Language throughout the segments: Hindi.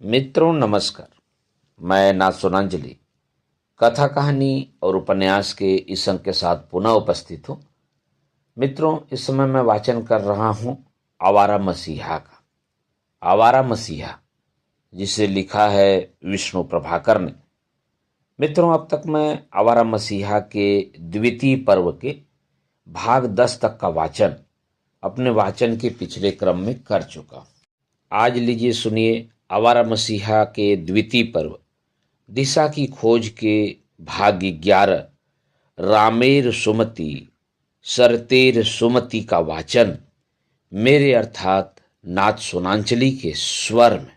मित्रों नमस्कार। मैं ना सुनांजलि कथा कहानी और उपन्यास के इस अंक के साथ पुनः उपस्थित हूँ। मित्रों, इस समय मैं वाचन कर रहा हूँ आवारा मसीहा का। आवारा मसीहा, जिसे लिखा है विष्णु प्रभाकर ने। मित्रों, अब तक मैं आवारा मसीहा के द्वितीय पर्व के भाग 10 तक का वाचन अपने वाचन के पिछले क्रम में कर चुका हूँ। आज लीजिए सुनिए आवारा मसीहा के द्वितीय पर्व दिशा की खोज के भाग 11 रामेर सुमति सरतेर सुमति का वाचन मेरे अर्थात नाथ सोनांचली के स्वर में।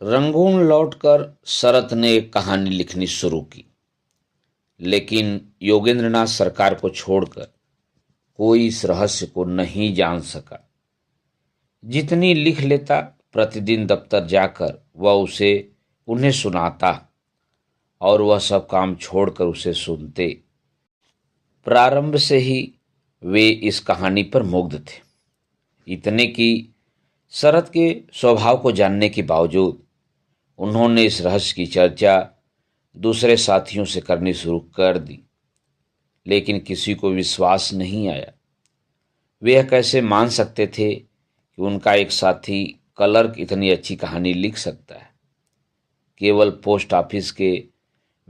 रंगून लौटकर शरत ने एक कहानी लिखनी शुरू की, लेकिन योगेंद्रनाथ सरकार को छोड़कर कोई इस रहस्य को नहीं जान सका। जितनी लिख लेता, प्रतिदिन दफ्तर जाकर वह उसे उन्हें सुनाता और वह सब काम छोड़कर उसे सुनते। प्रारंभ से ही वे इस कहानी पर मुग्ध थे, इतने कि शरत के स्वभाव को जानने के बावजूद उन्होंने इस रहस्य की चर्चा दूसरे साथियों से करनी शुरू कर दी, लेकिन किसी को विश्वास नहीं आया। वे यह कैसे मान सकते थे कि उनका एक साथी क्लर्क इतनी अच्छी कहानी लिख सकता है। केवल पोस्ट ऑफिस के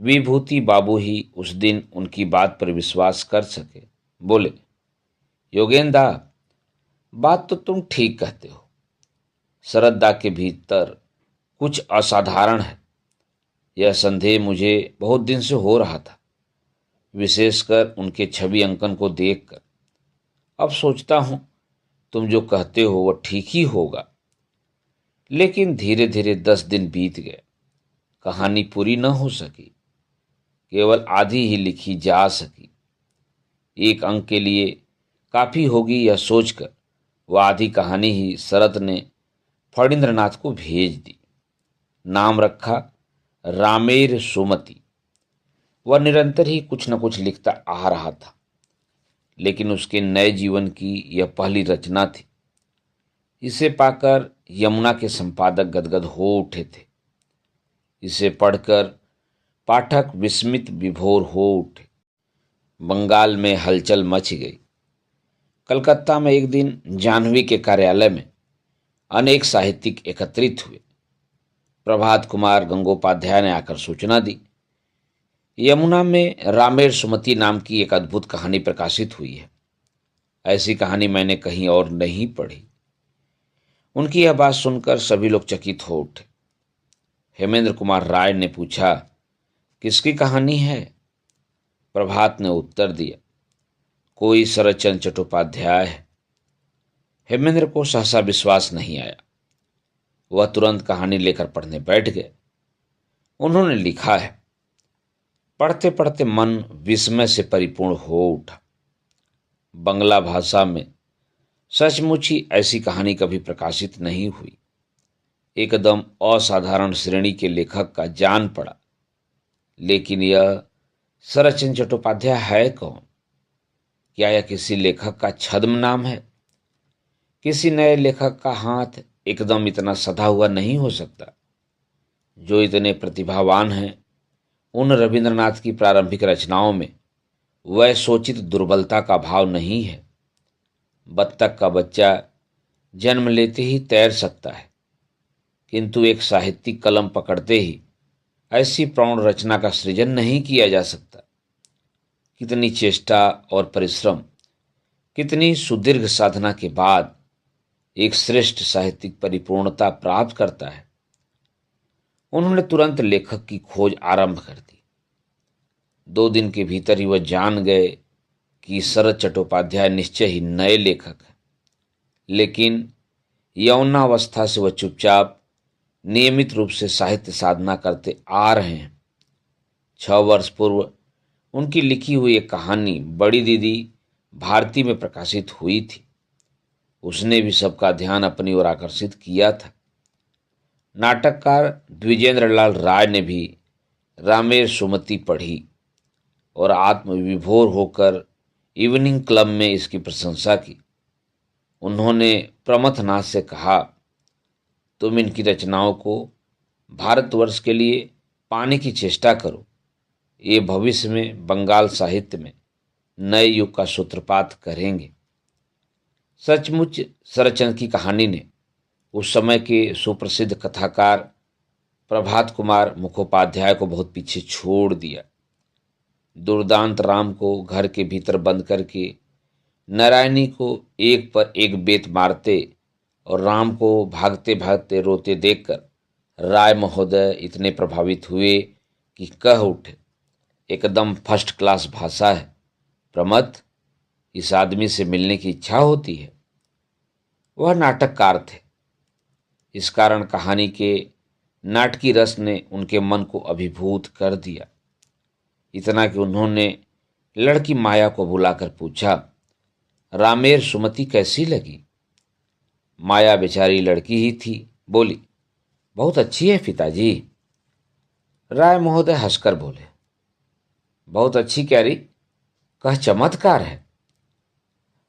विभूति बाबू ही उस दिन उनकी बात पर विश्वास कर सके। बोले, योगेंद्र, बात तो तुम ठीक कहते हो। शरदा के भीतर कुछ असाधारण है, यह संदेह मुझे बहुत दिन से हो रहा था, विशेषकर उनके छवि अंकन को देखकर। अब सोचता हूं तुम जो कहते हो वह ठीक ही होगा। लेकिन धीरे धीरे 10 दिन बीत गए, कहानी पूरी न हो सकी, केवल आधी ही लिखी जा सकी। एक अंक के लिए काफी होगी यह सोचकर वह आधी कहानी ही शरत ने फणींद्रनाथ को भेज दी। नाम रखा रामेर सुमति। वह निरंतर ही कुछ न कुछ लिखता आ रहा था, लेकिन उसके नए जीवन की यह पहली रचना थी। इसे पाकर यमुना के संपादक गदगद हो उठे थे। इसे पढ़कर पाठक विस्मित विभोर हो उठे। बंगाल में हलचल मच गई। कलकत्ता में एक दिन जाह्नवी के कार्यालय में अनेक साहित्यिक एकत्रित हुए। प्रभात कुमार गंगोपाध्याय ने आकर सूचना दी, यमुना में रामेर सुमति नाम की एक अद्भुत कहानी प्रकाशित हुई है। ऐसी कहानी मैंने कहीं और नहीं पढ़ी। उनकी यह बात सुनकर सभी लोग चकित हो उठे। हेमेंद्र कुमार राय ने पूछा, किसकी कहानी है? प्रभात ने उत्तर दिया, कोई शरतचंद्र चट्टोपाध्याय है। हेमेंद्र को सहसा विश्वास नहीं आया। वह तुरंत कहानी लेकर पढ़ने बैठ गए। उन्होंने लिखा है, पढ़ते पढ़ते मन विस्मय से परिपूर्ण हो उठा। बंगला भाषा में सचमुच ही ऐसी कहानी कभी प्रकाशित नहीं हुई। एकदम असाधारण श्रेणी के लेखक का जान पड़ा। लेकिन यह शरतचंद्र चट्टोपाध्याय है कौन? क्या यह किसी लेखक का छद्म नाम है? किसी नए लेखक का हाथ एकदम इतना सधा हुआ नहीं हो सकता। जो इतने प्रतिभावान हैं, उन रविंद्रनाथ की प्रारंभिक रचनाओं में वह सोचित दुर्बलता का भाव नहीं है। बत्तख का बच्चा जन्म लेते ही तैर सकता है, किंतु एक साहित्यिक कलम पकड़ते ही ऐसी प्रौढ़ रचना का सृजन नहीं किया जा सकता। कितनी चेष्टा और परिश्रम, कितनी सुदीर्घ साधना के बाद एक श्रेष्ठ साहित्यिक परिपूर्णता प्राप्त करता है। उन्होंने तुरंत लेखक की खोज आरंभ कर दी। 2 दिन के भीतर ही वह जान गए कि शरत चट्टोपाध्याय निश्चय ही नए लेखक हैं। लेकिन यौवनावस्था से वह चुपचाप नियमित रूप से साहित्य साधना करते आ रहे हैं। 6 वर्ष पूर्व उनकी लिखी हुई एक कहानी बड़ी दीदी भारती में प्रकाशित हुई थी। उसने भी सबका ध्यान अपनी ओर आकर्षित किया था। नाटककार द्विजेंद्रलाल राय ने भी रामेर सुमति पढ़ी और आत्मविभोर होकर इवनिंग क्लब में इसकी प्रशंसा की। उन्होंने प्रमथनाथ से कहा, तुम इनकी रचनाओं को भारतवर्ष के लिए पाने की चेष्टा करो। ये भविष्य में बंगाल साहित्य में नए युग का सूत्रपात करेंगे। सचमुच शरतचंद्र की कहानी ने उस समय के सुप्रसिद्ध कथाकार प्रभात कुमार मुखोपाध्याय को बहुत पीछे छोड़ दिया। दुर्दांत राम को घर के भीतर बंद करके नारायणी को एक पर एक बेत मारते और राम को भागते भागते रोते देखकर राय महोदय इतने प्रभावित हुए कि कह उठे, एकदम फर्स्ट क्लास भाषा है प्रमथ, इस आदमी से मिलने की इच्छा होती है। वह नाटककार थे, इस कारण कहानी के नाटकी रस ने उनके मन को अभिभूत कर दिया, इतना कि उन्होंने लड़की माया को बुलाकर पूछा, रामेर सुमति कैसी लगी? माया बेचारी लड़की ही थी, बोली, बहुत अच्छी है पिताजी। राय महोदय हंसकर बोले, बहुत अच्छी क्या री, कह चमत्कार है।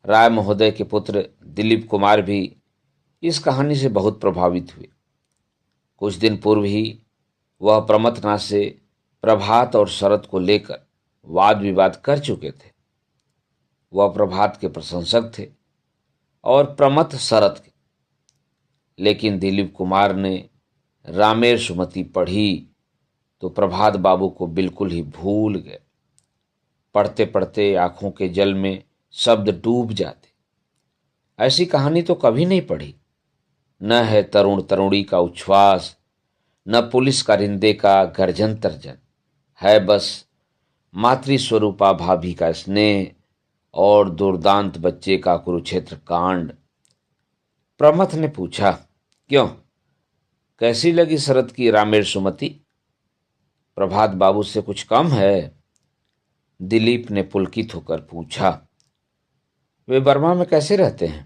राय महोदय के पुत्र दिलीप कुमार भी इस कहानी से बहुत प्रभावित हुए। कुछ दिन पूर्व ही वह प्रमथनाथ से प्रभात और शरत को लेकर वाद विवाद कर चुके थे। वह प्रभात के प्रशंसक थे और प्रमथ शरत के, लेकिन दिलीप कुमार ने रामेर सुमति पढ़ी तो प्रभात बाबू को बिल्कुल ही भूल गए। पढ़ते पढ़ते आंखों के जल में शब्द डूब जाते। ऐसी कहानी तो कभी नहीं पढ़ी। न है तरुण तरुणी का उच्छ्वास, न पुलिस कारिंदे का गर्जन तर्जन, है बस मातृस्वरूपा भाभी का स्नेह और दुर्दांत बच्चे का कुरुक्षेत्र कांड। प्रमथ ने पूछा, क्यों, कैसी लगी शरत की रामेर सुमति? प्रभात बाबू से कुछ कम है? दिलीप ने पुलकित होकर पूछा। वे बर्मा में कैसे रहते हैं?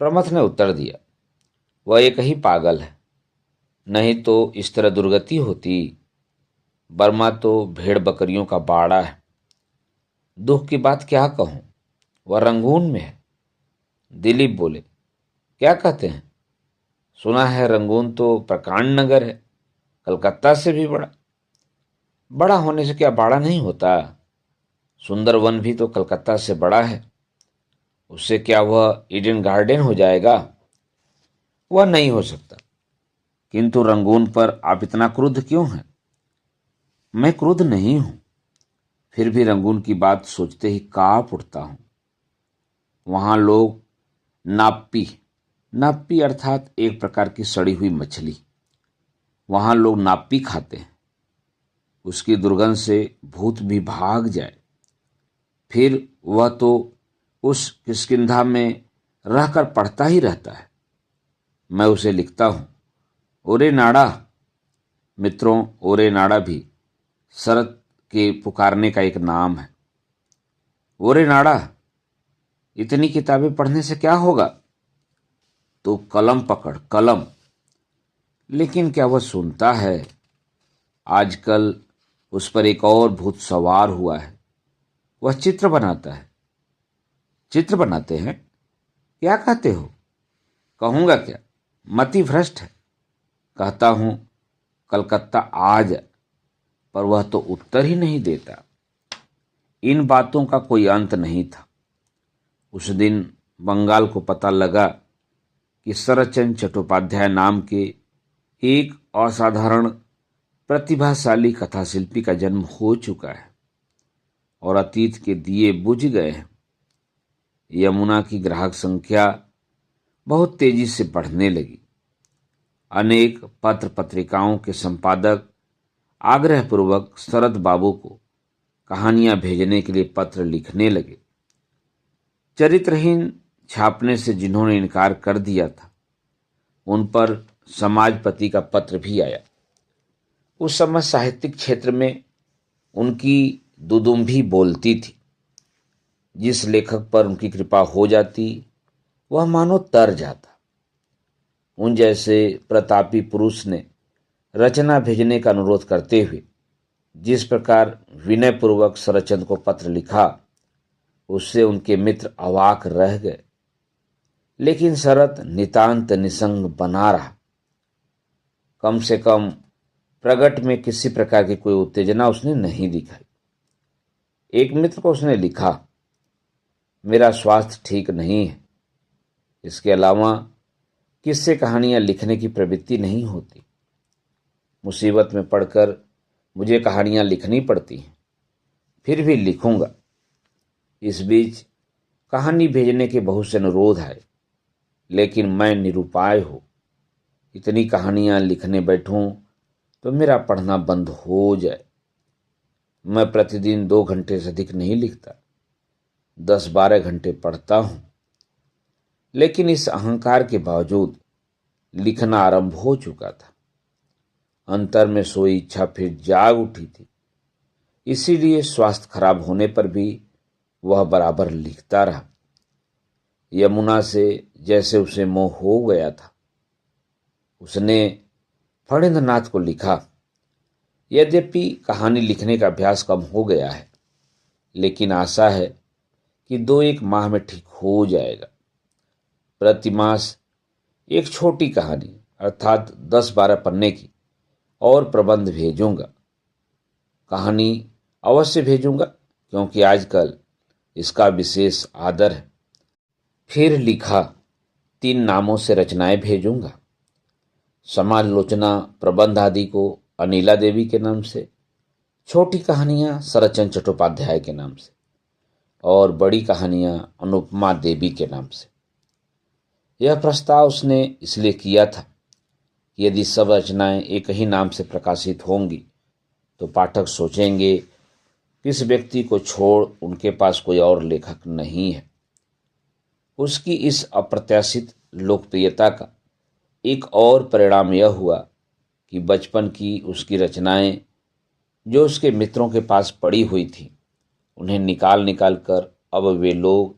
प्रमथ ने उत्तर दिया, वह एक ही पागल है, नहीं तो इस तरह दुर्गति होती। बर्मा तो भेड़ बकरियों का बाड़ा है। दुख की बात क्या कहूं, वह रंगून में है। दिलीप बोले, क्या कहते हैं? सुना है रंगून तो प्रकांड नगर है, कलकत्ता से भी बड़ा। बड़ा होने से क्या बाड़ा नहीं होता? सुंदरवन भी तो कलकत्ता से बड़ा है, उससे क्या वह ईडन गार्डन हो जाएगा? वह नहीं हो सकता। किंतु रंगून पर आप इतना क्रुद्ध क्यों हैं? मैं क्रुद्ध नहीं हूं, फिर भी रंगून की बात सोचते ही कांप उठता हूं। वहां लोग नाप्पी, नाप्पी अर्थात एक प्रकार की सड़ी हुई मछली, वहां लोग नाप्पी खाते हैं। उसकी दुर्गंध से भूत भी भाग जाए। फिर वह तो उस किष्किंधा में रहकर पढ़ता ही रहता है। मैं उसे लिखता हूं, ओरे नाड़ा। मित्रों, ओरे नाड़ा भी शरत के पुकारने का एक नाम है। ओरे नाड़ा, इतनी किताबें पढ़ने से क्या होगा? तो कलम पकड़, कलम। लेकिन क्या वह सुनता है? आजकल उस पर एक और भूत सवार हुआ है, वह चित्र बनाता है। चित्र बनाते हैं? क्या कहते हो? कहूंगा क्या, मति भ्रष्ट है। कहता हूं कलकत्ता आ जा, पर वह तो उत्तर ही नहीं देता। इन बातों का कोई अंत नहीं था। उस दिन बंगाल को पता लगा कि शरतचंद्र चट्टोपाध्याय नाम के एक असाधारण प्रतिभाशाली कथाशिल्पी का जन्म हो चुका है और अतीत के दिए बुझ गए हैं। यमुना की ग्राहक संख्या बहुत तेजी से बढ़ने लगी। अनेक पत्र पत्रिकाओं के संपादक आग्रहपूर्वक शरत बाबू को कहानियां भेजने के लिए पत्र लिखने लगे। चरित्रहीन छापने से जिन्होंने इनकार कर दिया था, उन पर समाजपति का पत्र भी आया। उस समय साहित्यिक क्षेत्र में उनकी दुदुम्भी बोलती थी। जिस लेखक पर उनकी कृपा हो जाती, वह मानो तर जाता। उन जैसे प्रतापी पुरुष ने रचना भेजने का अनुरोध करते हुए जिस प्रकार विनयपूर्वक शरतचंद्र को पत्र लिखा, उससे उनके मित्र अवाक रह गए। लेकिन शरत नितांत निसंग बना रहा। कम से कम प्रगट में किसी प्रकार की कोई उत्तेजना उसने नहीं दिखाई। एक मित्र को उसने लिखा, मेरा स्वास्थ्य ठीक नहीं है। इसके अलावा किस्से कहानियां लिखने की प्रवृत्ति नहीं होती। मुसीबत में पड़कर मुझे कहानियां लिखनी पड़ती हैं, फिर भी लिखूंगा। इस बीच कहानी भेजने के बहुत से अनुरोध आए, लेकिन मैं निरुपाय हूँ। इतनी कहानियां लिखने बैठूं तो मेरा पढ़ना बंद हो जाए। मैं प्रतिदिन 2 घंटे से अधिक नहीं लिखता, 10-12 घंटे पढ़ता हूं। लेकिन इस अहंकार के बावजूद लिखना आरंभ हो चुका था। अंतर में सोई इच्छा फिर जाग उठी थी। इसीलिए स्वास्थ्य खराब होने पर भी वह बराबर लिखता रहा। यमुना से जैसे उसे मोह हो गया था। उसने फणींद्रनाथ को लिखा, यद्यपि कहानी लिखने का अभ्यास कम हो गया है, लेकिन आशा है कि 2-1 माह में ठीक हो जाएगा। प्रतिमास एक छोटी कहानी अर्थात 10-12 पन्ने की और प्रबंध भेजूंगा। कहानी अवश्य भेजूंगा क्योंकि आजकल इसका विशेष आदर है। फिर लिखा, 3 नामों से रचनाएं भेजूंगा। समालोचना प्रबंध आदि को अनिला देवी के नाम से, छोटी कहानियां शरतचंद्र चट्टोपाध्याय के नाम से और बड़ी कहानियां अनुपमा देवी के नाम से। यह प्रस्ताव उसने इसलिए किया था कि यदि सब रचनाएं एक ही नाम से प्रकाशित होंगी तो पाठक सोचेंगे कि इस व्यक्ति को छोड़ उनके पास कोई और लेखक नहीं है। उसकी इस अप्रत्याशित लोकप्रियता का एक और परिणाम यह हुआ कि बचपन की उसकी रचनाएं जो उसके मित्रों के पास पड़ी हुई थीं, उन्हें निकाल निकाल कर अब वे लोग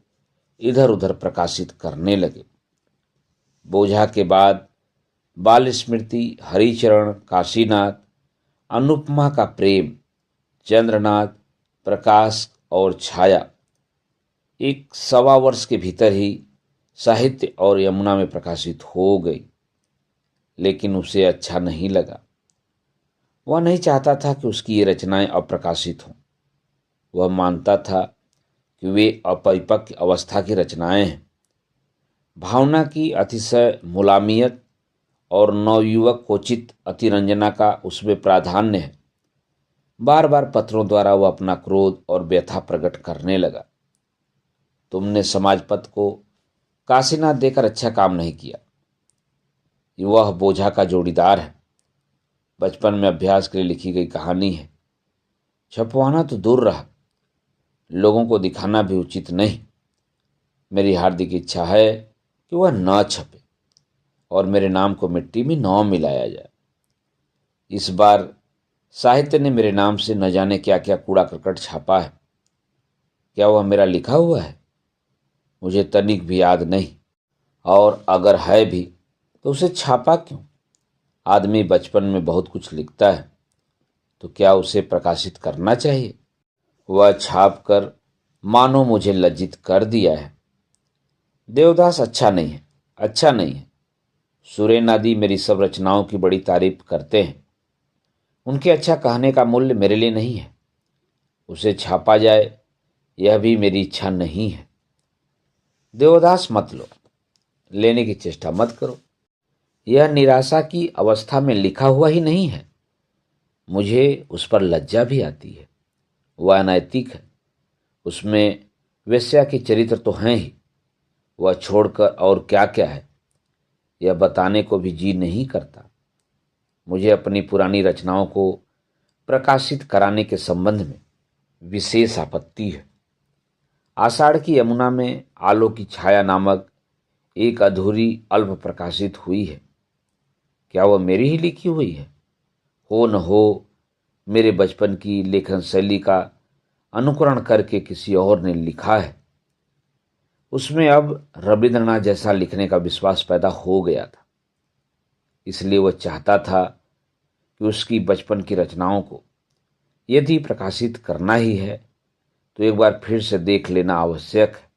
इधर उधर प्रकाशित करने लगे। बोझा के बाद बाल स्मृति, हरिचरण, काशीनाथ, अनुपमा का प्रेम, चंद्रनाथ, प्रकाश और छाया एक 1.25 वर्ष के भीतर ही साहित्य और यमुना में प्रकाशित हो गई। लेकिन उसे अच्छा नहीं लगा। वह नहीं चाहता था कि उसकी ये रचनाएं अप्रकाशित हों। वह मानता था कि वे अपरिपक्व अवस्था की रचनाएं हैं। भावना की अतिशय मुलामियत और नवयुवक कोचित अतिरंजना का उसमें प्राधान्य है। बार बार पत्रों द्वारा वह अपना क्रोध और व्यथा प्रकट करने लगा। तुमने समाजपत को काशीनाथ देकर अच्छा काम नहीं किया। वह बोझा का जोड़ीदार है। बचपन में अभ्यास के लिए लिखी गई कहानी है। छपवाना तो दूर रहा, लोगों को दिखाना भी उचित नहीं। मेरी हार्दिक इच्छा है कि वह न छपे और मेरे नाम को मिट्टी में न मिलाया जाए। इस बार साहित्य ने मेरे नाम से न जाने क्या क्या कूड़ा करकट छापा है। क्या वह मेरा लिखा हुआ है? मुझे तनिक भी याद नहीं, और अगर है भी तो उसे छापा क्यों? आदमी बचपन में बहुत कुछ लिखता है, तो क्या उसे प्रकाशित करना चाहिए? वह छाप कर मानो मुझे लज्जित कर दिया है। देवदास अच्छा नहीं है, अच्छा नहीं है। सुरेन आदि मेरी सब रचनाओं की बड़ी तारीफ करते हैं। उनके अच्छा कहने का मूल्य मेरे लिए नहीं है। उसे छापा जाए यह भी मेरी इच्छा नहीं है। देवदास मत लो, लेने की चेष्टा मत करो। यह निराशा की अवस्था में लिखा हुआ ही नहीं है। मुझे उस पर लज्जा भी आती है। वह अनैतिक है। उसमें वेश्या के चरित्र तो हैं ही, वह छोड़कर और क्या क्या है यह बताने को भी जी नहीं करता। मुझे अपनी पुरानी रचनाओं को प्रकाशित कराने के संबंध में विशेष आपत्ति है। आषाढ़ की यमुना में आलो की छाया नामक एक अधूरी अल्प प्रकाशित हुई है। क्या वह मेरी ही लिखी हुई है? हो न हो मेरे बचपन की लेखन शैली का अनुकरण करके किसी और ने लिखा है। उसमें अब रविंद्रनाथ जैसा लिखने का विश्वास पैदा हो गया था। इसलिए वह चाहता था कि उसकी बचपन की रचनाओं को यदि प्रकाशित करना ही है तो एक बार फिर से देख लेना आवश्यक है।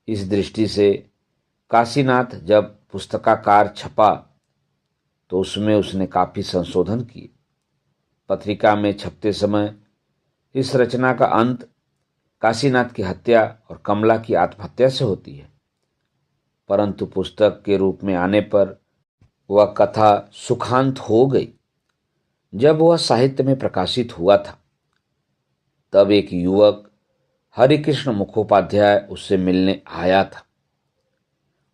इस दृष्टि से काशीनाथ जब पुस्तकाकार छपा तो उसमें उसने काफ़ी संशोधन किए। पत्रिका में छपते समय इस रचना का अंत काशीनाथ की हत्या और कमला की आत्महत्या से होती है, परंतु पुस्तक के रूप में आने पर वह कथा सुखांत हो गई। जब वह साहित्य में प्रकाशित हुआ था तब एक युवक हरिकृष्ण मुखोपाध्याय उससे मिलने आया था।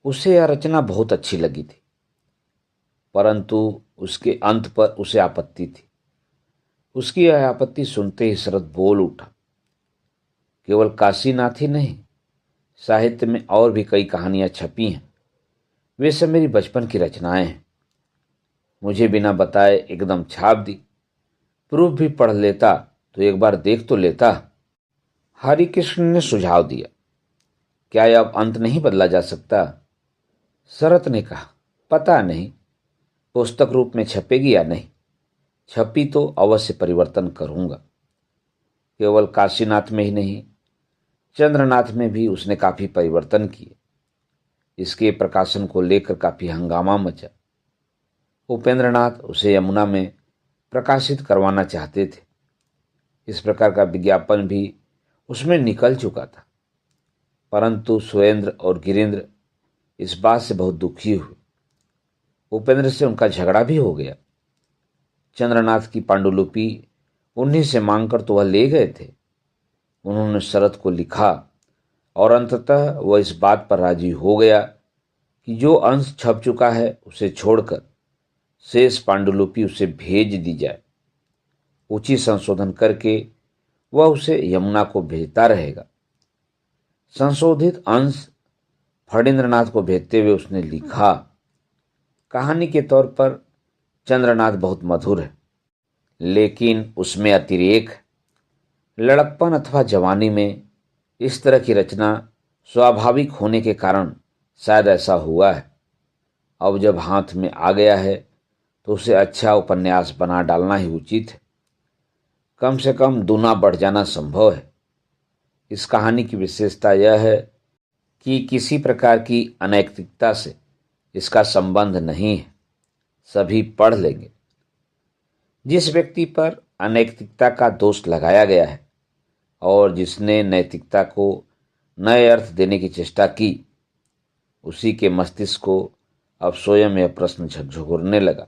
उसे यह रचना बहुत अच्छी लगी थी, परंतु उसके अंत पर उसे आपत्ति थी। उसकी यह आपत्ति सुनते ही शरद बोल उठा, केवल काशीनाथ ही नहीं, साहित्य में और भी कई कहानियां छपी हैं, वे सब मेरी बचपन की रचनाएं हैं। मुझे बिना बताए एकदम छाप दी। प्रूफ भी पढ़ लेता तो एक बार देख तो लेता। हरिकृष्ण ने सुझाव दिया, क्या यह अब अंत नहीं बदला जा सकता? शरत ने कहा, पता नहीं पुस्तक रूप में छपेगी या नहीं। छपी तो अवश्य परिवर्तन करूंगा। केवल काशीनाथ में ही नहीं, चंद्रनाथ में भी उसने काफी परिवर्तन किए। इसके प्रकाशन को लेकर काफी हंगामा मचा। उपेंद्रनाथ उसे यमुना में प्रकाशित करवाना चाहते थे। इस प्रकार का विज्ञापन भी उसमें निकल चुका था, परंतु सुरेंद्र और गिरीन्द्र इस बात से बहुत दुखी हुए। उपेंद्र से उनका झगड़ा भी हो गया। चंद्रनाथ की पांडुलिपि उन्हीं से मांगकर तो वह ले गए थे। उन्होंने शरत को लिखा और अंततः वह इस बात पर राजी हो गया कि जो अंश छप चुका है उसे छोड़कर शेष पांडुलिपि उसे भेज दी जाए। उचित संशोधन करके वह उसे यमुना को भेजता रहेगा। संशोधित अंश फणींद्रनाथ को भेजते हुए उसने लिखा, कहानी के तौर पर चंद्रनाथ बहुत मधुर है, लेकिन उसमें अतिरेक है। लड़कपन अथवा जवानी में इस तरह की रचना स्वाभाविक होने के कारण शायद ऐसा हुआ है। अब जब हाथ में आ गया है तो उसे अच्छा उपन्यास बना डालना ही उचित है। कम से कम दूना बढ़ जाना संभव है। इस कहानी की विशेषता यह है कि किसी प्रकार की अनैतिकता से इसका संबंध नहीं है। सभी पढ़ लेंगे। जिस व्यक्ति पर अनैतिकता का दोष लगाया गया है और जिसने नैतिकता को नए अर्थ देने की चेष्टा की, उसी के मस्तिष्क को अब स्वयं यह प्रश्न झकझोरने लगा।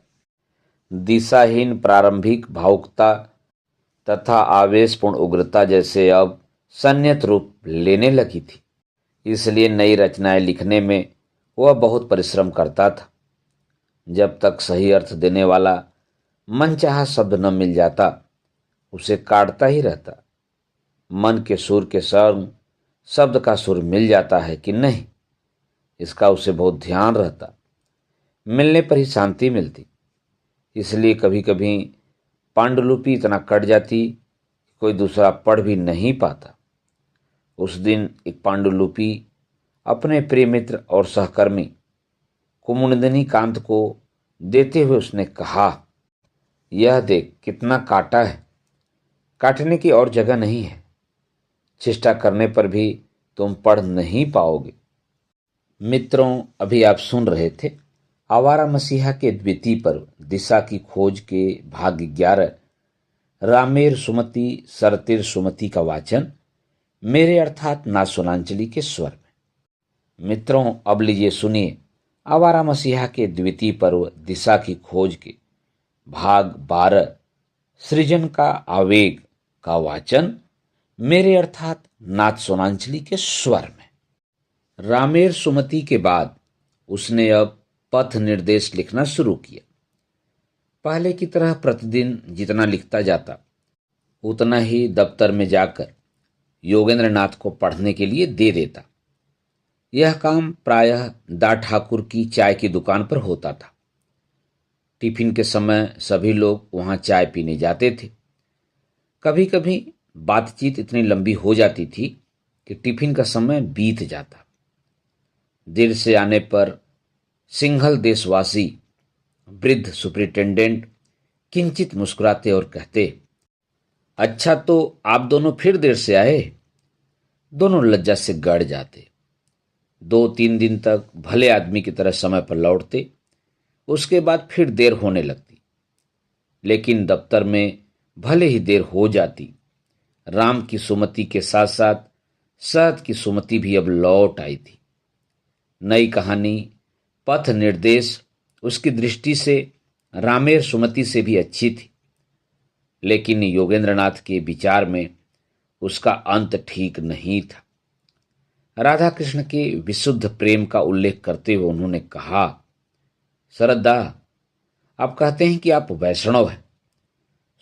दिशाहीन प्रारंभिक भावुकता तथा आवेशपूर्ण उग्रता जैसे अब संयत रूप लेने लगी थी। इसलिए नई रचनाएं लिखने में वह बहुत परिश्रम करता था। जब तक सही अर्थ देने वाला मनचाहा शब्द न मिल जाता, उसे काटता ही रहता। मन के सुर के संग शब्द का सुर मिल जाता है कि नहीं, इसका उसे बहुत ध्यान रहता। मिलने पर ही शांति मिलती। इसलिए कभी कभी पांडुलिपि इतना कट जाती कि कोई दूसरा पढ़ भी नहीं पाता। उस दिन एक पांडुलिपि अपने प्रिय मित्र और सहकर्मी कुमुदिनी कांत को देते हुए उसने कहा, यह देख कितना काटा है, काटने की और जगह नहीं है। चेष्टा करने पर भी तुम पढ़ नहीं पाओगे। मित्रों, अभी आप सुन रहे थे आवारा मसीहा के द्वितीय पर्व दिशा की खोज के भाग 11 रामेर सुमति सरतिर सुमति का वाचन मेरे अर्थात नासुनांजलि के स्वर में। मित्रों, अब लीजिए सुनिए आवारा मसीहा के द्वितीय पर्व दिशा की खोज के भाग 12 सृजन का आवेग का वाचन मेरे अर्थात नाथ सोनांचली के स्वर में। रामेर सुमति के बाद उसने अब पथ निर्देश लिखना शुरू किया। पहले की तरह प्रतिदिन जितना लिखता जाता उतना ही दफ्तर में जाकर योगेंद्र नाथ को पढ़ने के लिए दे देता। यह काम प्रायः दा ठाकुर की चाय की दुकान पर होता था। टिफिन के समय सभी लोग वहां चाय पीने जाते थे। कभी कभी बातचीत इतनी लंबी हो जाती थी कि टिफिन का समय बीत जाता। देर से आने पर सिंघल देशवासी वृद्ध सुपरिटेंडेंट किंचित मुस्कुराते और कहते, अच्छा तो आप दोनों फिर देर से आए। दोनों लज्जा से गड़ जाते। 2-3 दिन तक भले आदमी की तरह समय पर लौटते उसके बाद फिर देर होने लगती, लेकिन दफ्तर में भले ही देर हो जाती, राम की सुमति के साथ साथ शरद की सुमति भी अब लौट आई थी। नई कहानी, पथ निर्देश उसकी दृष्टि से रामेर सुमति से भी अच्छी थी, लेकिन योगेंद्रनाथ के विचार में उसका अंत ठीक नहीं था। राधा कृष्ण के विशुद्ध प्रेम का उल्लेख करते हुए उन्होंने कहा, शरदा, आप कहते हैं कि आप वैष्णव हैं।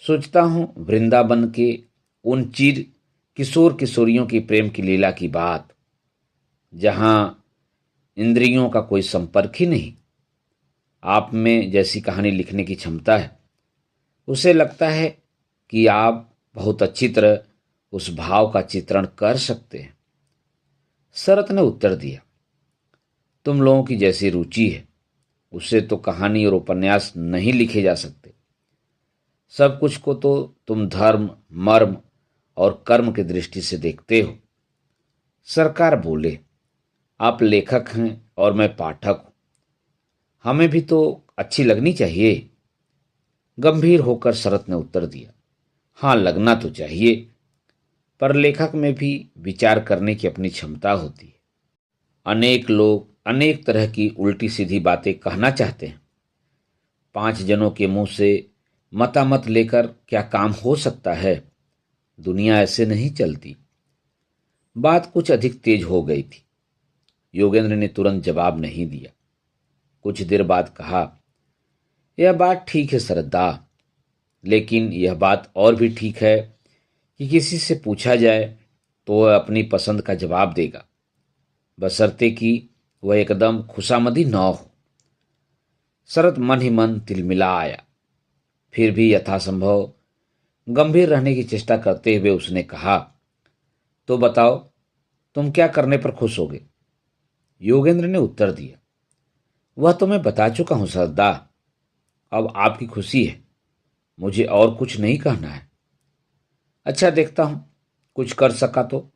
सोचता हूं वृंदावन के उन चीर किशोर किशोरियों की प्रेम की लीला की बात, जहां इंद्रियों का कोई संपर्क ही नहीं। आप में जैसी कहानी लिखने की क्षमता है, उसे लगता है कि आप बहुत अच्छी तरह उस भाव का चित्रण कर सकते हैं। शरत ने उत्तर दिया, तुम लोगों की जैसी रुचि है उससे तो कहानी और उपन्यास नहीं लिखे जा सकते। सब कुछ को तो तुम धर्म, मर्म और कर्म की दृष्टि से देखते हो। सरकार बोले, आप लेखक हैं और मैं पाठक हूं, हमें भी तो अच्छी लगनी चाहिए। गंभीर होकर शरत ने उत्तर दिया, हाँ लगना तो चाहिए, पर लेखक में भी विचार करने की अपनी क्षमता होती है। अनेक लोग अनेक तरह की उल्टी सीधी बातें कहना चाहते हैं। 5 जनों के मुंह से मतामत लेकर क्या काम हो सकता है? दुनिया ऐसे नहीं चलती। बात कुछ अधिक तेज हो गई थी। योगेंद्र ने तुरंत जवाब नहीं दिया। कुछ देर बाद कहा, यह बात ठीक है सरदा, लेकिन यह बात और भी ठीक है कि किसी से पूछा जाए तो वह अपनी पसंद का जवाब देगा, बशर्ते कि वह एकदम खुशामदी न हो। शरत मन ही मन तिलमिला आया। फिर भी यथासंभव गंभीर रहने की चेष्टा करते हुए उसने कहा, तो बताओ तुम क्या करने पर खुश होगे? योगेंद्र ने उत्तर दिया, वह तो मैं बता चुका हूं सरदा, अब आपकी खुशी है, मुझे और कुछ नहीं कहना है। अच्छा देखता हूं कुछ कर सका तो।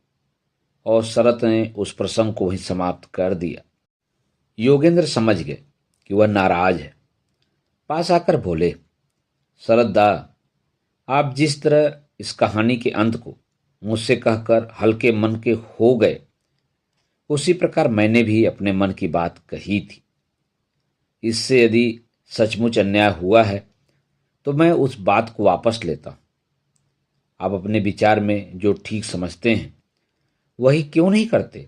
और शरत ने उस प्रसंग को वहीं समाप्त कर दिया। योगेंद्र समझ गए कि वह नाराज है। पास आकर बोले, शरदा, आप जिस तरह इस कहानी के अंत को मुझसे कहकर हल्के मन के हो गए, उसी प्रकार मैंने भी अपने मन की बात कही थी। इससे यदि सचमुच अन्याय हुआ है तो मैं उस बात को वापस लेता हूं। आप अपने विचार में जो ठीक समझते हैं वही क्यों नहीं करते?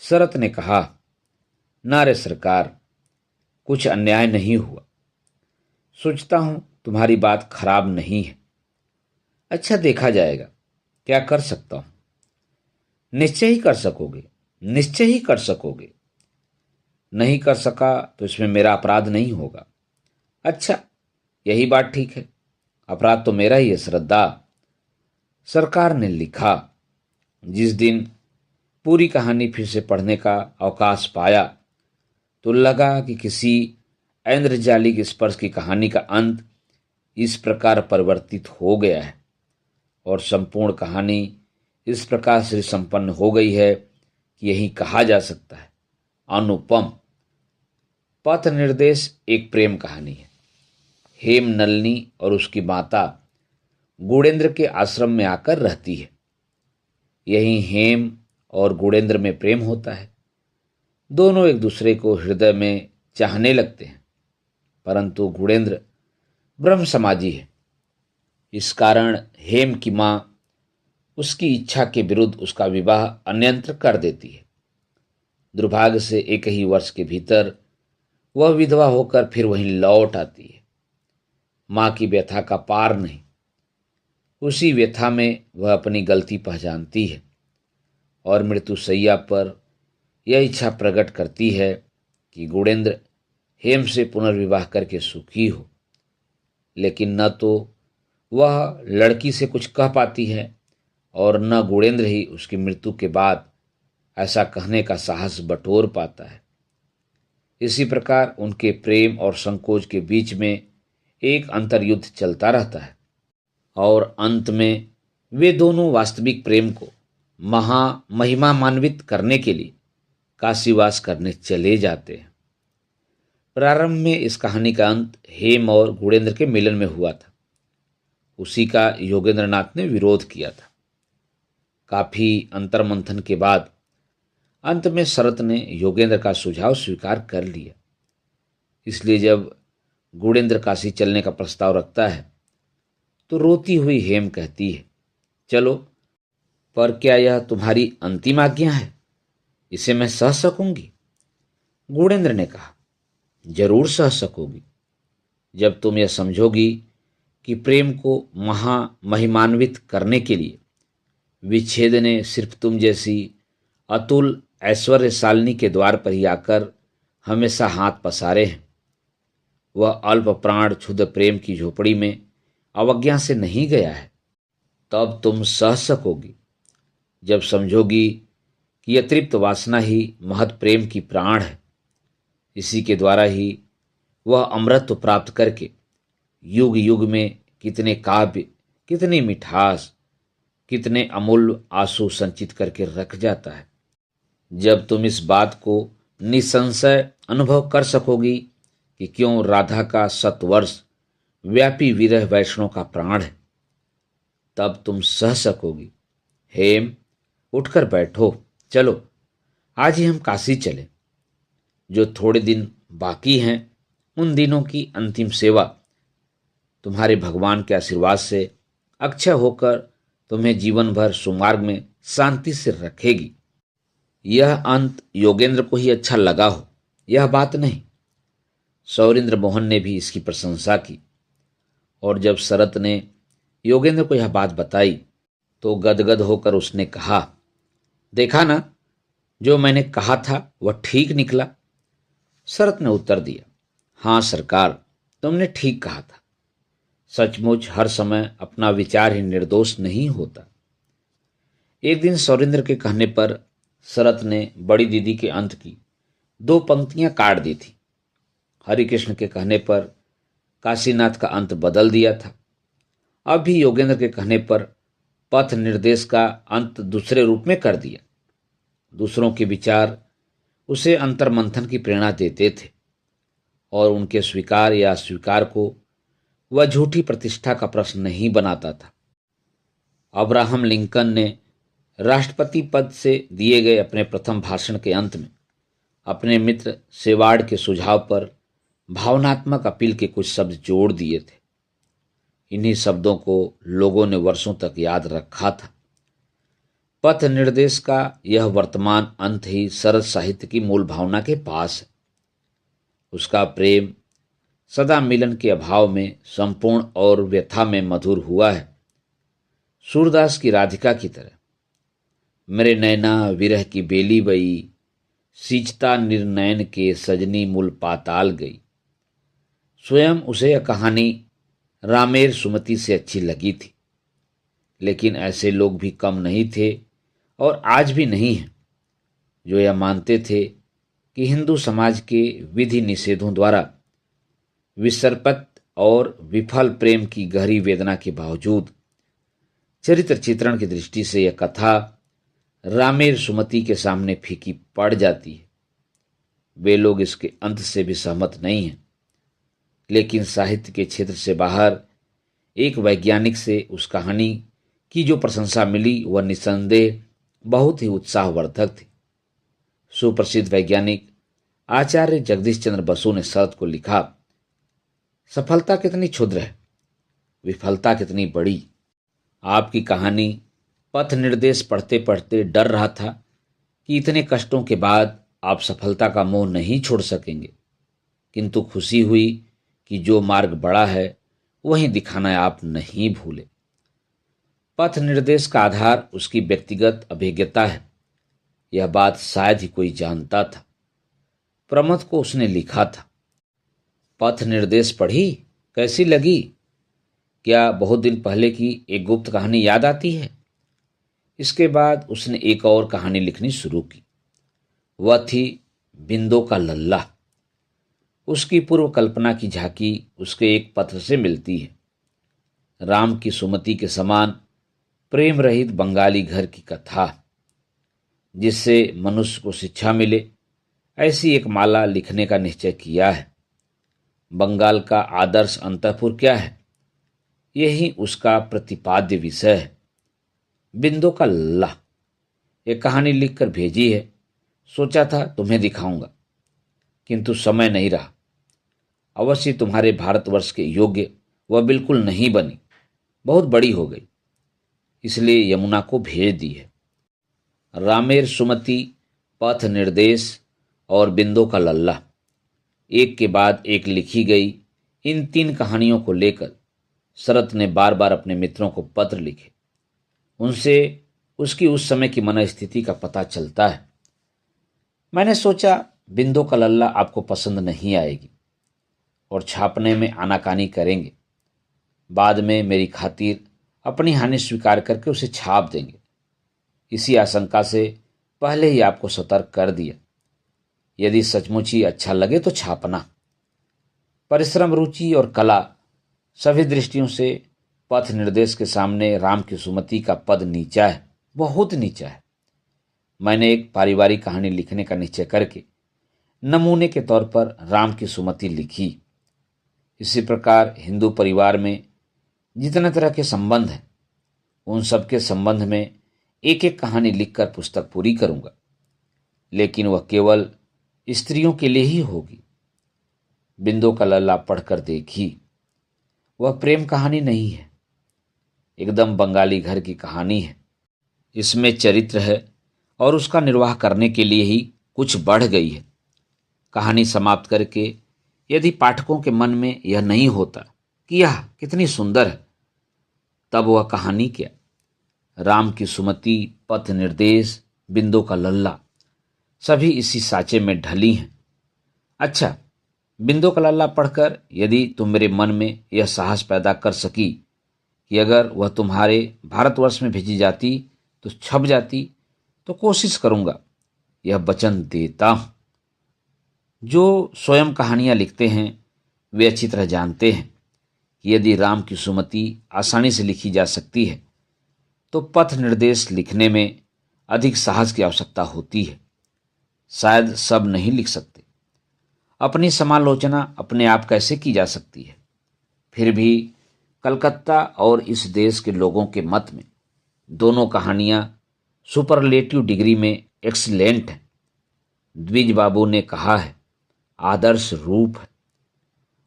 शरत ने कहा, ना रे सरकार, कुछ अन्याय नहीं हुआ। सोचता हूं तुम्हारी बात खराब नहीं है। अच्छा देखा जाएगा, क्या कर सकता हूं? निश्चय ही कर सकोगे, निश्चय ही कर सकोगे। नहीं कर सका तो इसमें मेरा अपराध नहीं होगा। अच्छा, यही बात ठीक है, अपराध तो मेरा ही है श्रद्धा। सरकार ने लिखा, जिस दिन पूरी कहानी फिर से पढ़ने का अवकाश पाया तो लगा कि किसी ऐन्द्रजालिक स्पर्श की कहानी का अंत इस प्रकार परिवर्तित हो गया है और संपूर्ण कहानी इस प्रकार से संपन्न हो गई है कि यही कहा जा सकता है, अनुपम। पथ निर्देश एक प्रेम कहानी है। हेम नलिनी और उसकी माता गुणेंद्र के आश्रम में आकर रहती है। यही हेम और गुणेंद्र में प्रेम होता है। दोनों एक दूसरे को हृदय में चाहने लगते हैं, परंतु गुणेंद्र ब्रह्म समाजी है। इस कारण हेम की मां उसकी इच्छा के विरुद्ध उसका विवाह अन्यंत्र कर देती है। दुर्भाग्य से एक ही वर्ष के भीतर वह विधवा होकर फिर वहीं लौट आती है। मां की व्यथा का पार नहीं। उसी व्यथा में वह अपनी गलती पहचानती है और मृत्युशैया पर यह इच्छा प्रकट करती है कि गुणेंद्र हेम से पुनर्विवाह करके सुखी हो। लेकिन न तो वह लड़की से कुछ कह पाती है और न गुणेंद्र ही उसकी मृत्यु के बाद ऐसा कहने का साहस बटोर पाता है। इसी प्रकार उनके प्रेम और संकोच के बीच में एक अंतर्युद्ध चलता रहता है और अंत में वे दोनों वास्तविक प्रेम को महिमान्वित करने के लिए काशीवास करने चले जाते हैं। प्रारंभ में इस कहानी का अंत हेम और गुणेंद्र के मिलन में हुआ था। उसी का योगेंद्र नाथ ने विरोध किया था। काफी अंतर्मंथन के बाद अंत में शरत ने योगेंद्र का सुझाव स्वीकार कर लिया। इसलिए जब गुणेंद्र काशी चलने का प्रस्ताव रखता है तो रोती हुई हेम कहती है, चलो, पर क्या यह तुम्हारी अंतिम आज्ञा है? इसे मैं सह सकूंगी? गुणेंद्र ने कहा, जरूर सह सकोगी, जब तुम यह समझोगी कि प्रेम को महिमान्वित करने के लिए विच्छेद ने सिर्फ तुम जैसी अतुल ऐश्वर्यशालिनी के द्वार पर ही आकर हमेशा हाथ पसारे हैं। वह अल्प प्राण क्षुद्र प्रेम की झोपड़ी में अवज्ञा से नहीं गया है। तब तुम सह सकोगी जब समझोगी कि अतृप्त वासना ही महत प्रेम की प्राण है। इसी के द्वारा ही वह अमृत प्राप्त करके युग युग में कितने काव्य, कितनी मिठास, कितने अमूल्य आंसू संचित करके रख जाता है। जब तुम इस बात को निसंशय अनुभव कर सकोगी कि क्यों राधा का शतवर्ष व्यापी विरह वैष्णव का प्राण है, तब तुम सह सकोगी। हेम, उठकर बैठो, चलो आज ही हम काशी चलें। जो थोड़े दिन बाकी हैं उन दिनों की अंतिम सेवा तुम्हारे भगवान के आशीर्वाद से अक्षय होकर तुम्हें जीवन भर सुमार्ग में शांति से रखेगी। यह अंत योगेंद्र को ही अच्छा लगा हो, यह बात नहीं। सौरेंद्र मोहन ने भी इसकी प्रशंसा की, और जब शरत ने योगेंद्र को यह बात बताई तो गदगद होकर उसने कहा, देखा ना, जो मैंने कहा था वह ठीक निकला। शरत ने उत्तर दिया, हाँ सरकार, तुमने ठीक कहा था। सचमुच हर समय अपना विचार ही निर्दोष नहीं होता। एक दिन सौरेंद्र के कहने पर शरत ने बड़ी दीदी के अंत की 2 पंक्तियां काट दी थी। हरिकृष्ण के कहने पर काशीनाथ का अंत बदल दिया था। अब भी योगेंद्र के कहने पर पथ निर्देश का अंत दूसरे रूप में कर दिया। दूसरों के विचार उसे अंतर्मंथन की प्रेरणा देते थे, और उनके स्वीकार या अस्वीकार को वह झूठी प्रतिष्ठा का प्रश्न नहीं बनाता था। अब्राहम लिंकन ने राष्ट्रपति पद से दिए गए अपने प्रथम भाषण के अंत में अपने मित्र सेवार्ड के सुझाव पर भावनात्मक अपील के कुछ शब्द जोड़ दिए थे। इन्हीं शब्दों को लोगों ने वर्षों तक याद रखा था। पथ निर्देश का यह वर्तमान अंत ही सरस साहित्य की मूल भावना के पास है। उसका प्रेम सदा मिलन के अभाव में संपूर्ण और व्यथा में मधुर हुआ है। सूरदास की राधिका की तरह, मेरे नैना विरह की बेली बई, सींचता निर्नयन के सजनी मूल पाताल गई। स्वयं उसे यह कहानी रामेर सुमति से अच्छी लगी थी, लेकिन ऐसे लोग भी कम नहीं थे और आज भी नहीं हैं जो यह मानते थे कि हिंदू समाज के विधि निषेधों द्वारा विसर्पित और विफल प्रेम की गहरी वेदना के बावजूद चरित्र चित्रण की दृष्टि से यह कथा रामेर सुमति के सामने फीकी पड़ जाती है। वे लोग इसके अंत से भी सहमत नहीं हैं, लेकिन साहित्य के क्षेत्र से बाहर एक वैज्ञानिक से उस कहानी की जो प्रशंसा मिली वह निस्संदेह बहुत ही उत्साहवर्धक थी। सुप्रसिद्ध वैज्ञानिक आचार्य जगदीश चंद्र बसु ने शरत को लिखा, सफलता कितनी क्षुद्र है, विफलता कितनी बड़ी। आपकी कहानी पथ निर्देश पढ़ते पढ़ते डर रहा था कि इतने कष्टों के बाद आप सफलता का मोह नहीं छोड़ सकेंगे, किंतु खुशी हुई कि जो मार्ग बड़ा है वहीं दिखाना आप नहीं भूले। पथ निर्देश का आधार उसकी व्यक्तिगत अभिज्ञता है, यह बात शायद ही कोई जानता था। प्रमोद को उसने लिखा था, पथ निर्देश पढ़ी, कैसी लगी? क्या बहुत दिन पहले की एक गुप्त कहानी याद आती है? इसके बाद उसने एक और कहानी लिखनी शुरू की। वह थी बिंदो का लल्ला। उसकी पूर्व कल्पना की झांकी उसके एक पत्र से मिलती है। राम की सुमति के समान प्रेम रहित बंगाली घर की कथा, जिससे मनुष्य को शिक्षा मिले, ऐसी एक माला लिखने का निश्चय किया है। बंगाल का आदर्श अंतःपुर क्या है, यही उसका प्रतिपाद्य विषय है। बिंदु का लल्ला एक कहानी लिखकर भेजी है। सोचा था तुम्हें दिखाऊंगा, किंतु समय नहीं रहा। अवश्य तुम्हारे भारतवर्ष के योग्य वह बिल्कुल नहीं बनी, बहुत बड़ी हो गई, इसलिए यमुना को भेज दी है। रामेर सुमति, पथ निर्देश और बिंदु का लल्ला एक के बाद एक लिखी गई इन 3 कहानियों को लेकर शरत ने बार बार अपने मित्रों को पत्र लिखे। उनसे उसकी उस समय की मनस्थिति का पता चलता है। मैंने सोचा बिंदु का लल्ला आपको पसंद नहीं आएगी और छापने में आनाकानी करेंगे। बाद में मेरी खातिर अपनी हानि स्वीकार करके उसे छाप देंगे। इसी आशंका से पहले ही आपको सतर्क कर दिया। यदि सचमुच ही अच्छा लगे तो छापना। परिश्रम, रुचि और कला सभी दृष्टियों से पथ निर्देश के सामने राम की सुमति का पद नीचा है, बहुत नीचा है। मैंने एक पारिवारिक कहानी लिखने का निश्चय करके नमूने के तौर पर राम की सुमति लिखी। इसी प्रकार हिंदू परिवार में जितने तरह के संबंध हैं, उन सबके संबंध में एक एक कहानी लिखकर पुस्तक पूरी करूंगा, लेकिन वह केवल स्त्रियों के लिए ही होगी। बिंदु का लल्ला पढ़कर देखी। वह प्रेम कहानी नहीं है, एकदम बंगाली घर की कहानी है। इसमें चरित्र है और उसका निर्वाह करने के लिए ही कुछ बढ़ गई है। कहानी समाप्त करके यदि पाठकों के मन में यह नहीं होता कि यह कितनी सुंदर है, तब वह कहानी क्या। राम की सुमति, पथ निर्देश, बिंदु का लल्ला सभी इसी साँचे में ढली हैं। अच्छा, बिंदु का लल्ला पढ़कर यदि तुम मेरे मन में यह साहस पैदा कर सकी कि अगर वह तुम्हारे भारतवर्ष में भेजी जाती तो छप जाती, तो कोशिश करूंगा, यह वचन देता हूं। जो स्वयं कहानियां लिखते हैं वे अच्छी तरह जानते हैं कि यदि राम की सुमति आसानी से लिखी जा सकती है तो पथ निर्देश लिखने में अधिक साहस की आवश्यकता होती है। शायद सब नहीं लिख सकते। अपनी समालोचना अपने आप कैसे की जा सकती है। फिर भी कलकत्ता और इस देश के लोगों के मत में दोनों कहानियां सुपरलेटिव डिग्री में एक्सीलेंट हैं। द्विज बाबू ने कहा है, आदर्श रूप है।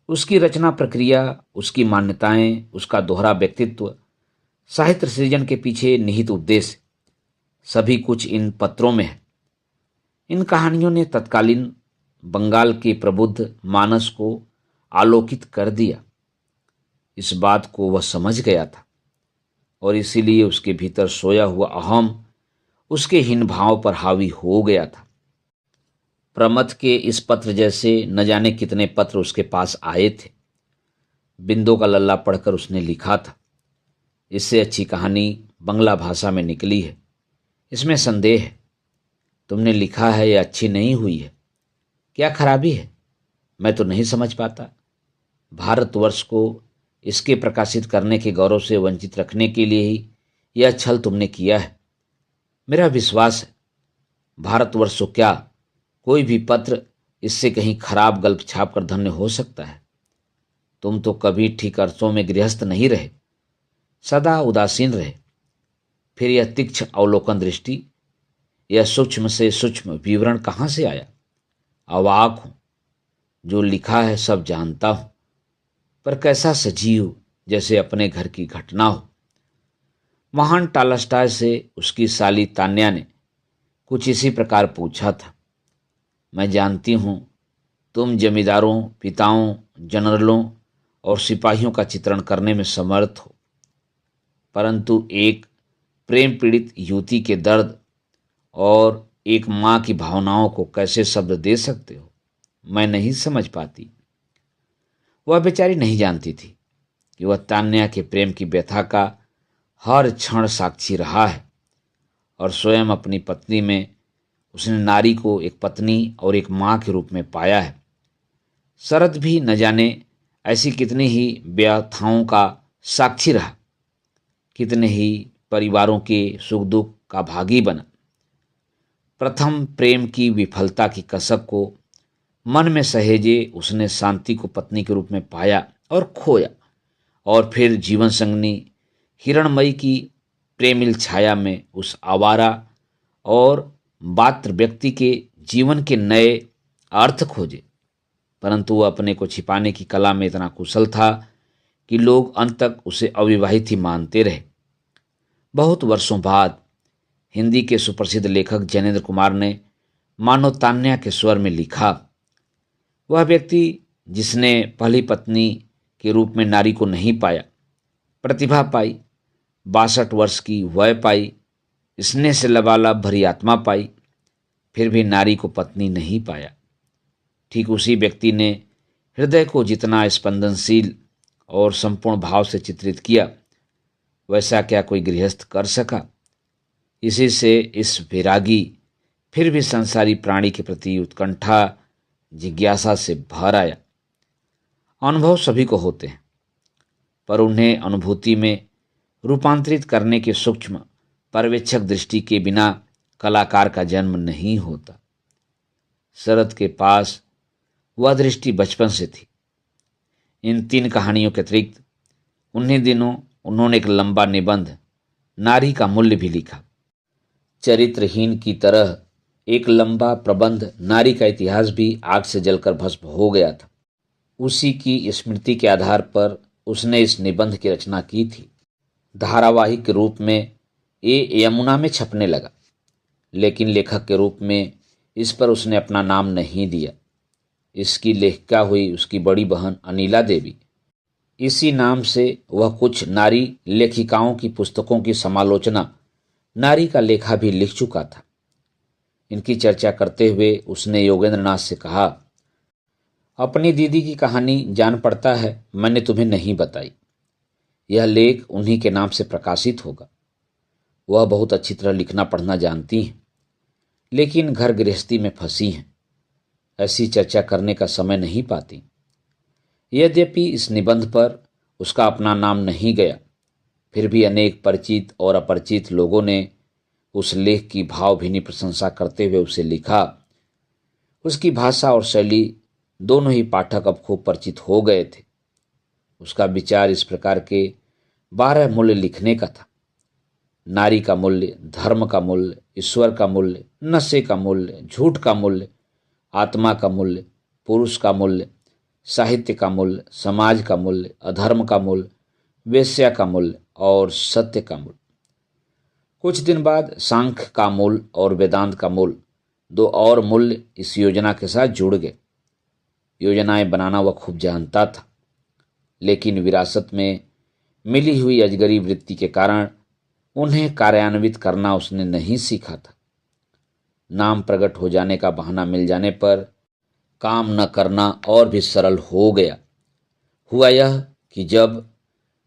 उसकी रचना प्रक्रिया, उसकी मान्यताएं, उसका दोहरा व्यक्तित्व, साहित्य सृजन के पीछे निहित उद्देश्य, सभी कुछ इन पत्रों में है। इन कहानियों ने तत्कालीन बंगाल के प्रबुद्ध मानस को आलोकित कर दिया। इस बात को वह समझ गया था और इसीलिए उसके भीतर सोया हुआ अहम उसके हीन भाव पर हावी हो गया था। प्रमथ के इस पत्र जैसे न जाने कितने पत्र उसके पास आए थे। बिंदु का लल्ला पढ़कर उसने लिखा था, इससे अच्छी कहानी बंगला भाषा में निकली है, इसमें संदेह है। तुमने लिखा है यह अच्छी नहीं हुई है, क्या खराबी है मैं तो नहीं समझ पाता। भारतवर्ष को इसके प्रकाशित करने के गौरव से वंचित रखने के लिए ही यह छल तुमने किया है। मेरा विश्वास है भारतवर्ष को क्या कोई भी पत्र इससे कहीं खराब गल्प छाप कर धन्य हो सकता है। तुम तो कभी ठीक अर्थों में गृहस्थ नहीं रहे, सदा उदासीन रहे। फिर यह तीक्ष्ण अवलोकन दृष्टि, यह सूक्ष्म से सूक्ष्म विवरण कहाँ से आया। अवाक हूं, जो लिखा है सब जानता हूं, पर कैसा सजीव, जैसे अपने घर की घटना हो। महान टालस्टाय से उसकी साली तान्या ने कुछ इसी प्रकार पूछा था। मैं जानती हूं तुम जमींदारों, पिताओं, जनरलों और सिपाहियों का चित्रण करने में समर्थ हो, परंतु एक प्रेम पीड़ित युवती के दर्द और एक माँ की भावनाओं को कैसे शब्द दे सकते हो, मैं नहीं समझ पाती। वह बेचारी नहीं जानती थी कि वह तान्या के प्रेम की व्यथा का हर क्षण साक्षी रहा है और स्वयं अपनी पत्नी में उसने नारी को एक पत्नी और एक माँ के रूप में पाया है। शरद भी न जाने ऐसी कितनी ही व्यथाओं का साक्षी रहा, कितने ही परिवारों के सुख दुख का भागी बना। प्रथम प्रेम की विफलता की कसक को मन में सहेजे उसने शांति को पत्नी के रूप में पाया और खोया, और फिर जीवन संगनी हिरणमयी की प्रेमिल छाया में उस आवारा और पात्र व्यक्ति के जीवन के नए अर्थ खोजे। परंतु वह अपने को छिपाने की कला में इतना कुशल था कि लोग अंत तक उसे अविवाहित ही मानते रहे। बहुत वर्षों बाद हिंदी के सुप्रसिद्ध लेखक जैनेन्द्र कुमार ने मानवतान्या के स्वर में लिखा, वह व्यक्ति जिसने पहली पत्नी के रूप में नारी को नहीं पाया, प्रतिभा पाई, 62 वर्ष की वय पाई, स्नेह से लबालब भरी आत्मा पाई, फिर भी नारी को पत्नी नहीं पाया। ठीक उसी व्यक्ति ने हृदय को जितना स्पंदनशील और संपूर्ण भाव से चित्रित किया, वैसा क्या कोई गृहस्थ कर सका। इसी से इस वैरागी फिर भी संसारी प्राणी के प्रति उत्कंठा जिज्ञासा से भर आया। अनुभव सभी को होते हैं, पर उन्हें अनुभूति में रूपांतरित करने के सूक्ष्म पर्यवेक्षक दृष्टि के बिना कलाकार का जन्म नहीं होता। शरद के पास वह दृष्टि बचपन से थी। इन 3 कहानियों के अतिरिक्त उन्हीं दिनों उन्होंने एक लंबा निबंध नारी का मूल्य भी लिखा। चरित्रहीन की तरह एक लंबा प्रबंध नारी का इतिहास भी आग से जलकर भस्म हो गया था। उसी की स्मृति के आधार पर उसने इस निबंध की रचना की थी। धारावाहिक के रूप में ये यमुना में छपने लगा, लेकिन लेखक के रूप में इस पर उसने अपना नाम नहीं दिया। इसकी लेखिका हुई उसकी बड़ी बहन अनीला देवी। इसी नाम से वह कुछ नारी लेखिकाओं की पुस्तकों की समालोचना नारी का लेखा भी लिख चुका था। इनकी चर्चा करते हुए उसने योगेंद्र नाथ से कहा, अपनी दीदी की कहानी जान पड़ता है मैंने तुम्हें नहीं बताई। यह लेख उन्हीं के नाम से प्रकाशित होगा। वह बहुत अच्छी तरह लिखना पढ़ना जानती हैं, लेकिन घर गृहस्थी में फंसी हैं, ऐसी चर्चा करने का समय नहीं पाती। यद्यपि इस निबंध पर उसका अपना नाम नहीं गया, फिर भी अनेक परिचित और अपरिचित लोगों ने उस लेख की भावभीनी प्रशंसा करते हुए उसे लिखा। उसकी भाषा और शैली दोनों ही पाठक अब खूब परिचित हो गए थे। उसका विचार इस प्रकार के 12 मूल्य लिखने का था। नारी का मूल्य, धर्म का मूल्य, ईश्वर का मूल्य, नशे का मूल्य, झूठ का मूल्य, आत्मा का मूल्य, पुरुष का मूल्य, साहित्य का मूल्य, समाज का मूल्य, अधर्म का मूल्य, वेश्या का मूल्य और सत्य का मूल्य। कुछ दिन बाद सांख्य का मूल्य और वेदांत का मूल्य, 2 और मूल्य इस योजना के साथ जुड़ गए। योजनाएं बनाना वह खूब जानता था, लेकिन विरासत में मिली हुई अजगरी वृत्ति के कारण उन्हें कार्यान्वित करना उसने नहीं सीखा था। नाम प्रकट हो जाने का बहाना मिल जाने पर काम न करना और भी सरल हो गया। हुआ यह कि जब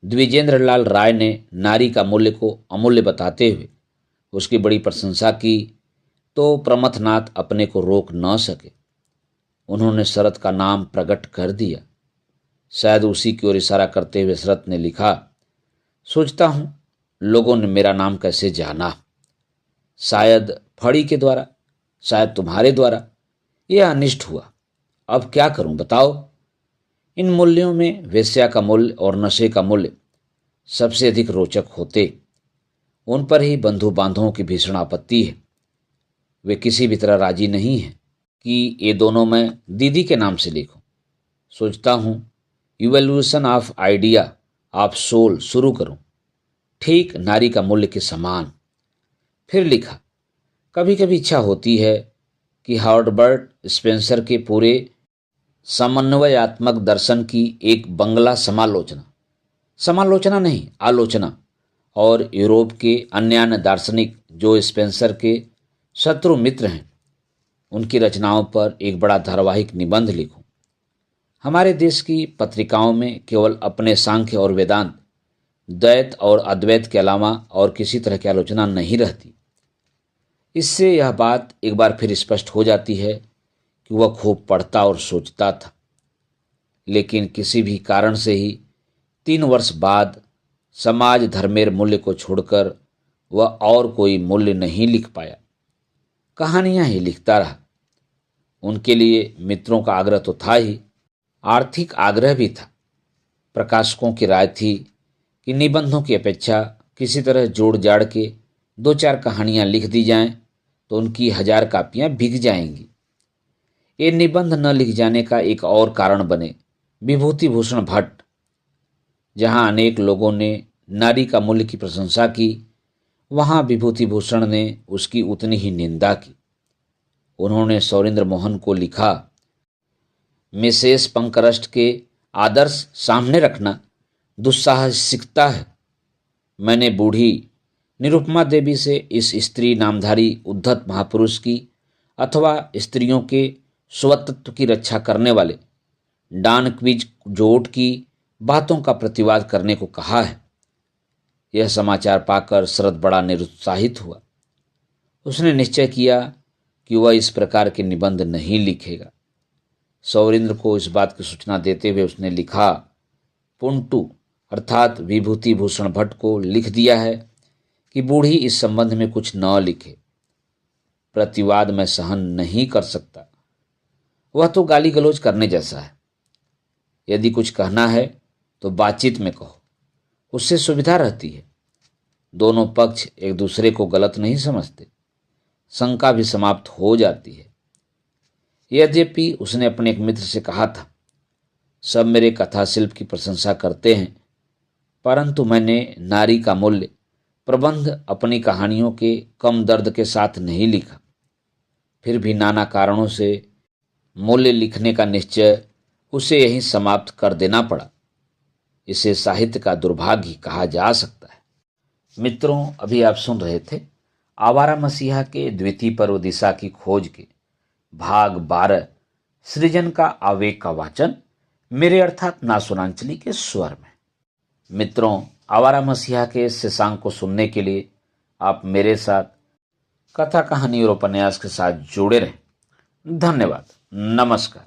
द्विजेंद्र लाल राय ने नारी का मूल्य को अमूल्य बताते हुए उसकी बड़ी प्रशंसा की, तो प्रमथनाथ अपने को रोक न सके। उन्होंने शरद का नाम प्रकट कर दिया। शायद उसी की ओर इशारा करते हुए शरद ने लिखा, सोचता हूं लोगों ने मेरा नाम कैसे जाना। शायद फड़ी के द्वारा, शायद तुम्हारे द्वारा। यह अनिष्ट हुआ। अब क्या करूं बताओ। इन मूल्यों में वेश्या का मूल्य और नशे का मूल्य सबसे अधिक रोचक होते। उन पर ही बंधु बांधवों की भीषण आपत्ति है। वे किसी भी तरह राजी नहीं हैं कि ये दोनों मैं दीदी के नाम से लिखूं। सोचता हूं evolution of idea of soul शुरू करूं, ठीक नारी का मूल्य के समान। फिर लिखा, कभी कभी इच्छा होती है कि हॉवर्ड स्पेंसर के पूरे समन्वयात्मक दर्शन की एक बंगला समालोचना नहीं, आलोचना, और यूरोप के अन्य दार्शनिक जो स्पेंसर के शत्रु मित्र हैं, उनकी रचनाओं पर एक बड़ा धारावाहिक निबंध लिखूं। हमारे देश की पत्रिकाओं में केवल अपने सांख्य और वेदांत, द्वैत और अद्वैत के अलावा और किसी तरह की आलोचना नहीं रहती। इससे यह बात एक बार फिर स्पष्ट हो जाती है कि वह खूब पढ़ता और सोचता था, लेकिन किसी भी कारण से ही 3 वर्ष बाद समाज धर्मेर मूल्य को छोड़कर वह और कोई मूल्य नहीं लिख पाया। कहानियां ही लिखता रहा। उनके लिए मित्रों का आग्रह तो था ही, आर्थिक आग्रह भी था। प्रकाशकों की राय थी कि निबंधों की अपेक्षा किसी तरह जोड़ जाड़ के 2-4 कहानियां लिख दी जाएं तो उनकी 1000 कापियां बिक जाएंगी। ये निबंध न लिख जाने का एक और कारण बने विभूति भूषण भट्ट। जहां अनेक लोगों ने नारी का मूल्य की प्रशंसा की, वहां विभूति भूषण ने उसकी उतनी ही निंदा की। उन्होंने सौरेंद्र मोहन को लिखा, मिसेस पंकरस्ट के आदर्श सामने रखना दुस्साहसिकता है। मैंने बूढ़ी निरुपमा देवी से इस स्त्री नामधारी उद्धत महापुरुष की अथवा स्त्रियों के स्वतत्व की रक्षा करने वाले डॉन क्विक्सोट की बातों का प्रतिवाद करने को कहा है। यह समाचार पाकर शरद बड़ा निरुत्साहित हुआ। उसने निश्चय किया कि वह इस प्रकार के निबंध नहीं लिखेगा। सौरेंद्र को इस बात की सूचना देते हुए उसने लिखा, पुंटू अर्थात विभूति भूषण भट्ट को लिख दिया है कि बूढ़ी इस संबंध में कुछ न लिखे। प्रतिवाद मैं सहन नहीं कर सकता, वह तो गाली गलौज करने जैसा है। यदि कुछ कहना है तो बातचीत में कहो, उससे सुविधा रहती है। दोनों पक्ष एक दूसरे को गलत नहीं समझते, शंका भी समाप्त हो जाती है। यद्यपि उसने अपने एक मित्र से कहा था, सब मेरे कथा शिल्प की प्रशंसा करते हैं, परंतु मैंने नारी का मूल्य प्रबंध अपनी कहानियों के कम दर्द के साथ नहीं लिखा। फिर भी नाना कारणों से मूल्य लिखने का निश्चय उसे यहीं समाप्त कर देना पड़ा। इसे साहित्य का दुर्भाग्य कहा जा सकता है। मित्रों, अभी आप सुन रहे थे आवारा मसीहा के द्वितीय पर्व दिशा की खोज के भाग 12 सृजन का आवेग का वाचन मेरे अर्थात नासुनांचली के स्वर में। मित्रों, आवारा मसीहा के शशांक को सुनने के लिए आप मेरे साथ कथा कहानी और उपन्यास के साथ जुड़े रहें। धन्यवाद। नमस्कार।